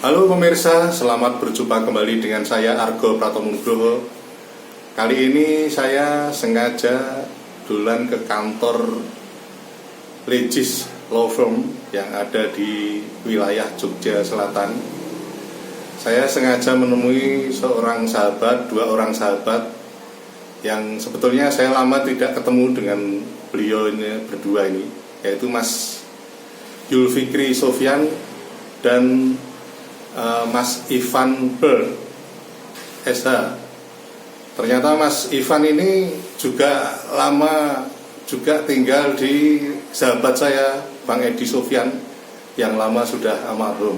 Halo pemirsa, selamat berjumpa kembali dengan saya Argo Pratonugroho. Kali ini saya sengaja duluan ke kantor Legis Law Firm yang ada di wilayah Jogja Selatan. Saya sengaja menemui dua orang sahabat yang sebetulnya saya lama tidak ketemu dengan beliau ini berdua ini, yaitu Mas Yulfikri Sofyan dan Mas Ivan Ber SH. Ternyata Mas Ivan ini juga lama juga tinggal di sahabat saya Bang Edi Sofyan yang lama sudah almarhum.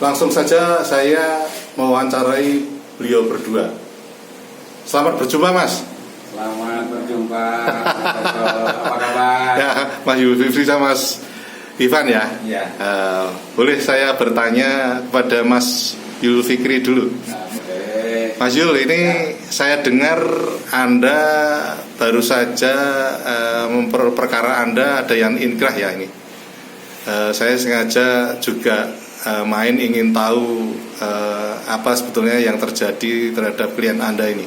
Langsung saja saya mewawancarai beliau berdua. Selamat berjumpa Mas. Selamat berjumpa. Apa kabar? Ya, Mas Yulfikri sama Mas Ivan ya. Iya. Boleh saya bertanya kepada Mas Yulfikri dulu. Boleh. Mas Yul, ini saya dengar Anda baru saja perkara Anda ada yang inkrah ya ini. Saya sengaja juga main ingin tahu apa sebetulnya yang terjadi terhadap klien Anda ini.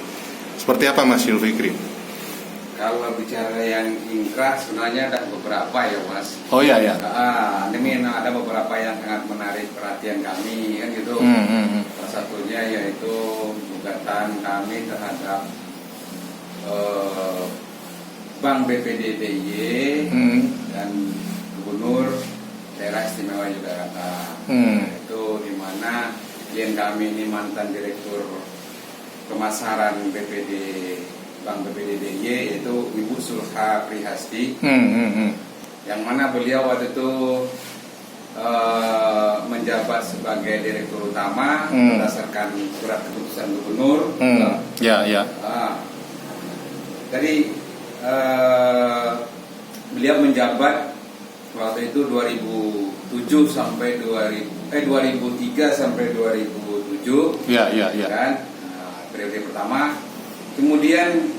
Seperti apa Mas Yulfikri? Kalau bicara yang inkrah sebenarnya ada beberapa ya Mas. Oh iya ya. Ini ada beberapa yang sangat menarik perhatian kami kan gitu. Salah satunya yaitu gugatan kami terhadap Bank BPD DIY dan Gubernur Daerah Istimewa Yogyakarta. Itu di mana klien kami ini mantan Direktur Pemasaran BPD Bank BPD DIY, yaitu Ibu Sulha Prihasti, yang mana beliau waktu itu menjabat sebagai Direktur Utama berdasarkan surat keputusan Gubernur. Jadi beliau menjabat waktu itu 2003 sampai 2007. Kan? Periode pertama. Kemudian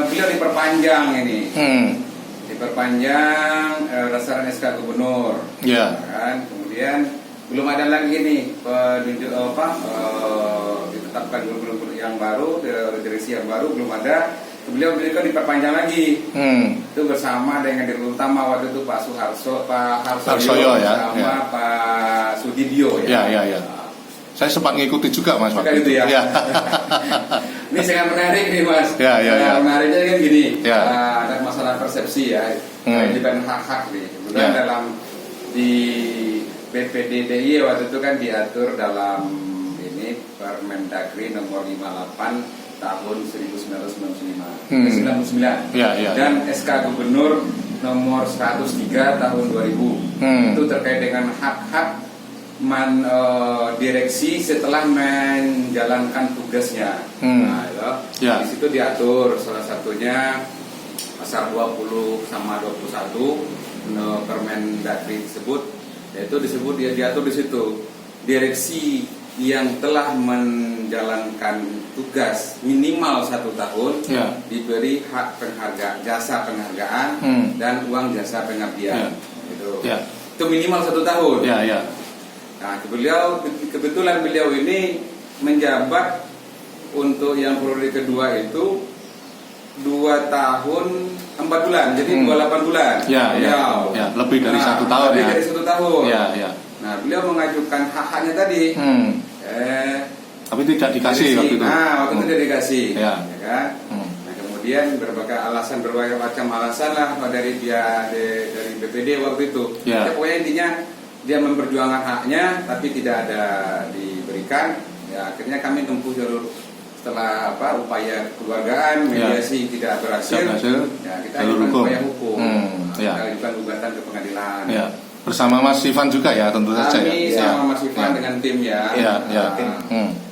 beliau diperpanjang ini, diperpanjang berdasarkan SK Gubernur, kan? Kemudian belum ada lagi nih ditetapkan gubernur yang baru, direksi yang baru belum ada. Beliau diperpanjang lagi, itu bersama dengan Direktur Utama waktu itu Pak Harsoyo sama Pak Sudibyo ya. Saya sempat ngikuti juga Mas waktu itu ya. Ini sangat menarik nih Mas. Menariknya kan gini, ada masalah persepsi ya, kewajiban hak-hak nih. Kemudian dalam di BPD DIY waktu itu kan diatur dalam ini Permendagri nomor 58 tahun 1999. Dan SK Gubernur nomor 103 tahun 2000. Itu terkait dengan hak-hak direksi setelah menjalankan tugasnya. Di situ diatur salah satunya pasal 20 sama 21 Permendagri tersebut, yaitu disebut diatur di situ direksi yang telah menjalankan tugas minimal 1 tahun diberi hak penghargaan, jasa penghargaan dan uang jasa pengabdian. Itu minimal 1 tahun. Nah, kebetulan beliau ini menjabat untuk yang periode kedua itu 2 tahun 4 bulan, jadi 28 bulan. Lebih dari 1 tahun. Lebih dari 1 tahun. Nah, beliau mengajukan hak-haknya tadi. Tapi tidak dikasih waktu itu. Waktu itu tidak dikasih. Kan? Nah, kemudian berbagai macam alasan lah dari BPD waktu itu. Pokoknya intinya dia memperjuangkan haknya tapi tidak ada diberikan. Akhirnya kami tempuh jalur setelah upaya kekeluargaan, mediasi tidak berhasil. Kita ajukan upaya hukum. Kita ajukan gugatan ke pengadilan. Bersama Mas Ivan juga ya tentu saja ya. Kami sama Mas Ivan dengan tim ya.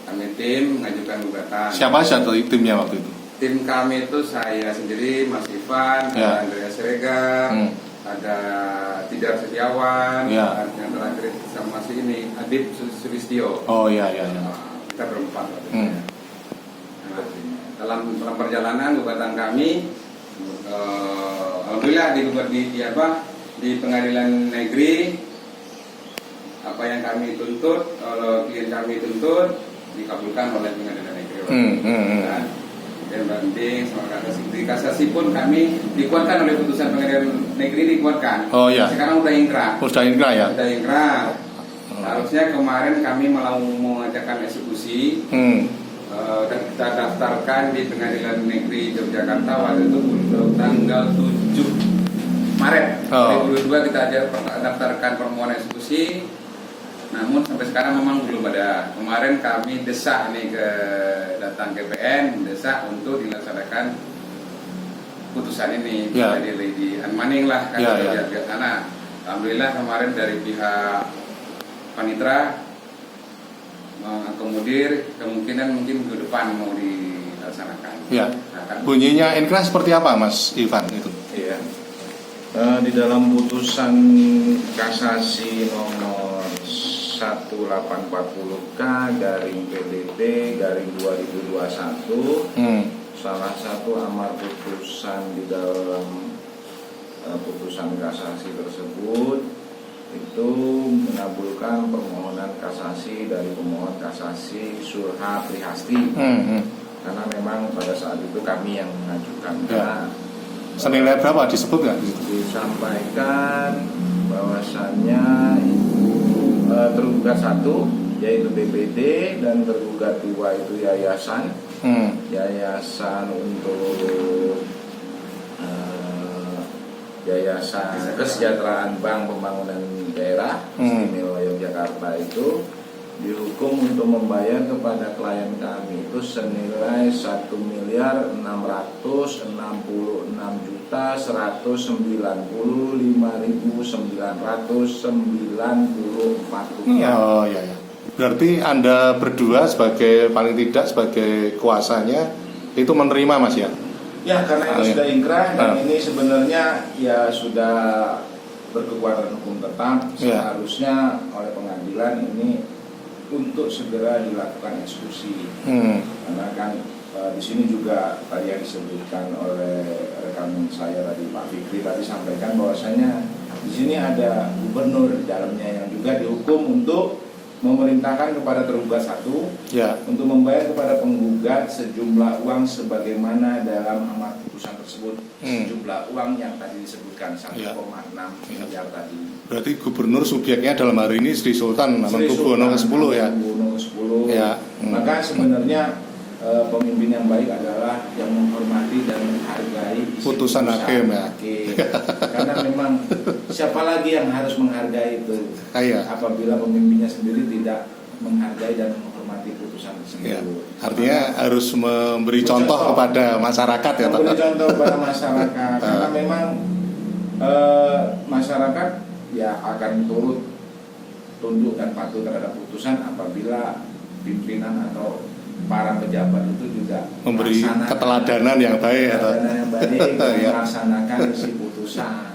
Kami tim mengajukan gugatan. Siapa saja timnya waktu itu? Tim kami itu saya sendiri, Mas Ivan, Andrea Siregar, ada Tidar Setiawan, dan yang terakhir sama ini Adib Sulistyo. Kita berempat. Dalam perjalanan gugatan kami, alhamdulillah di pengadilan negeri apa yang kami tuntut, kalau klien kami tuntut dikabulkan oleh pengadilan negeri. Dan banding sama kasasi. Di kasasi pun kami dikuatkan oleh putusan pengadilan negeri, dikuatkan. Oh ya. Sekarang udah ingkrah. Udah ingkrah ya. Udah ingkrah. Harusnya kemarin kami mau mengajakkan eksekusi. Dan kita daftarkan di Pengadilan Negeri Yogyakarta waktu itu untuk tanggal 7 Maret 2022 kita daftarkan permohonan eksekusi. Namun sampai sekarang memang belum ada. Kemarin kami desak nih datang ke PN, desak untuk dilaksanakan putusan ini. Jadi di unmaning lah kan di sana. Alhamdulillah kemarin dari pihak panitra mengakomodir, kemungkinan mungkin ke depan mau dilaksanakan. Ya. Bunyinya inkrah seperti apa, Mas Ivan itu? Iya. Di dalam putusan kasasi nomor 1840K garing PDT garing 2021, salah satu amar putusan di dalam putusan kasasi tersebut itu mengabulkan permohonan kasasi dari pemohon kasasi Surha Prihasti, karena memang pada saat itu kami yang mengajukan. Senilai berapa disebut nggak? Disampaikan bahwasannya tergugat 1 yaitu BPD dan tergugat 2 itu yayasan, yayasan untuk Yayasan Kesejahteraan Bank Pembangunan Daerah Istimewa Yogyakarta itu dihukum untuk membayar kepada klien kami itu senilai 1.666.994 rupiah. Oh ya. Berarti Anda berdua sebagai paling tidak sebagai kuasanya itu menerima, Mas ya? Ya, karena ini sudah ingkrah dan ini sebenarnya ya sudah berkekuatan hukum tetap. Seharusnya oleh pengadilan ini untuk segera dilakukan eksekusi. Karena kan di sini juga tadi yang disebutkan oleh rekan saya tadi, Pak Fikri tadi sampaikan bahwasanya di sini ada gubernur di dalamnya yang juga dihukum untuk memerintahkan kepada tergugat 1 untuk membayar kepada penggugat sejumlah uang sebagaimana dalam amar putusan tersebut, sejumlah uang yang tadi disebutkan 1,6 miliar tadi. Berarti gubernur subjeknya dalam hari ini Sri Sultan Hamengkubuwono ke-10 ya. Maka sebenarnya pemimpin yang baik adalah yang menghormati dan menghargai putusan hakim ya. Karena memang siapa lagi yang harus menghargai itu apabila pemimpinnya sendiri tidak menghargai dan menghormati putusan tersebut. Artinya harus memberi contoh kepada masyarakat ya. Memberi contoh kepada masyarakat karena memang masyarakat ya akan turut tunduk dan patuh terhadap putusan apabila pimpinan atau para pejabat itu juga memberi keteladanan yang baik melaksanakan isi putusan.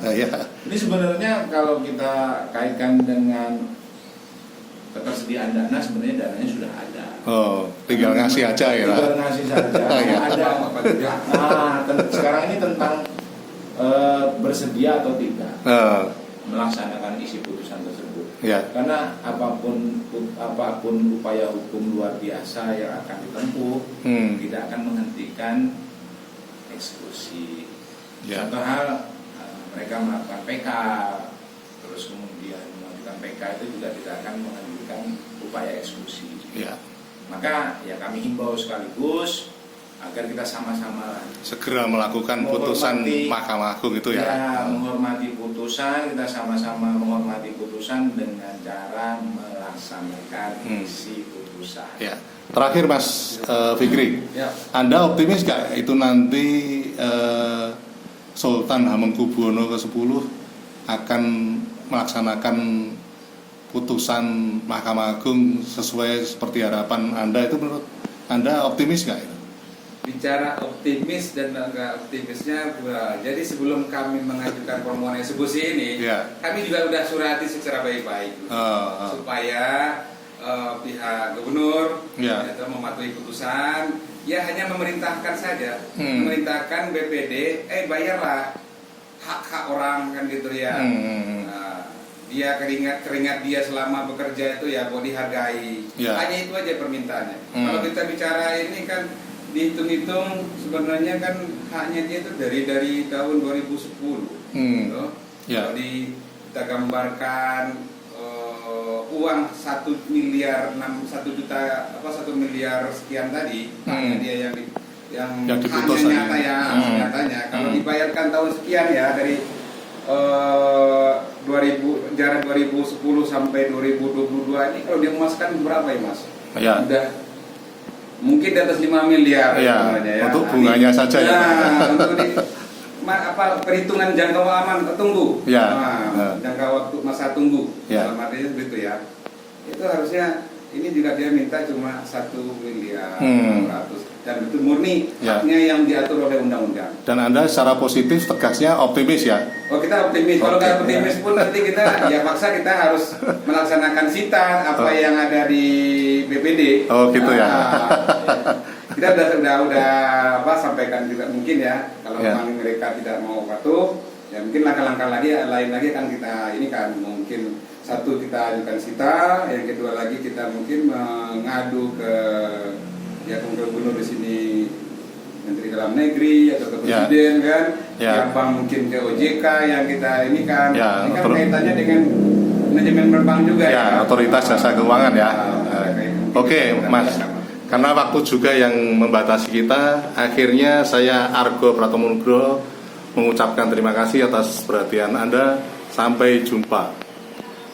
Ini sebenarnya kalau kita kaitkan dengan ketersediaan dana, sebenarnya dananya sudah ada. Tinggal ngasih aja ya. Tinggal ngasih saja. Ada apa tidak. Sekarang ini tentang bersedia atau tidak melaksanakan isi putusan tersebut. Karena apapun upaya hukum luar biasa yang akan ditempuh tidak akan menghentikan eksekusi. Contoh hal mereka melakukan PK, terus kemudian melakukan PK itu juga tidak akan menghentikan upaya eksekusi. Maka ya kami himbau sekaligus agar kita sama-sama segera melakukan putusan Mahkamah Agung itu menghormati putusan, kita sama-sama menghormati putusan dengan cara melaksanakan isi putusan. Terakhir Mas Fikri, Anda optimis gak itu nanti Sultan Hamengkubuwono ke-10 akan melaksanakan putusan Mahkamah Agung sesuai seperti harapan Anda? Itu menurut Anda optimis gak itu? Bicara optimis dan enggak optimisnya, jadi sebelum kami mengajukan permohonan eksekusi ini, kami juga sudah surati secara baik-baik supaya pihak gubernur itu mematuhi putusan, ya hanya memerintahkan saja, memerintahkan BPD, bayarlah hak-hak orang kan gitu ya. dia keringat dia selama bekerja itu ya mau dihargai. Hanya itu aja permintaannya. Kalau kita bicara ini kan dihitung-hitung sebenarnya kan haknya dia itu dari tahun 2010. Kalau kita gambarkan uang 1 miliar 1 miliar sekian tadi, hanya dia yang diputus hanya nyatanya kalau dibayarkan tahun sekian ya dari 2010 sampai 2022 ini kalau dia emaskan berapa ya Mas? Udah mungkin di atas 5 miliar untuk bunganya saja untuk perhitungan jangka aman tunggu jangka waktu masa tunggu dalam artinya begitu ya. Itu harusnya ini juga dia minta cuma 1 miliar 600 dan itu murni haknya yang diatur oleh undang-undang. Dan Anda secara positif tegasnya optimis ya? Oh kita optimis. Kalau nggak optimis pun nanti kita ya paksa kita harus melaksanakan sita apa yang ada di BPD. Oh gitu ya. Kita udah sampaikan juga mungkin ya kalau memang mereka tidak mau patuh ya mungkin langkah-langkah lain lagi kan kita ini kan mungkin satu kita ajukan sita, yang kedua lagi kita mungkin mengadu ke gubernur di sini, Menteri Dalam Negeri atau ke Presiden kan, yang bank mungkin ke OJK yang kita ini kan, ini kan kaitannya dengan manajemen perbank juga ya. Otoritas Jasa Keuangan ya. Oke, Mas. Karena waktu juga yang membatasi kita, akhirnya saya Argo Pratomo Nugroho mengucapkan terima kasih atas perhatian Anda. Sampai jumpa.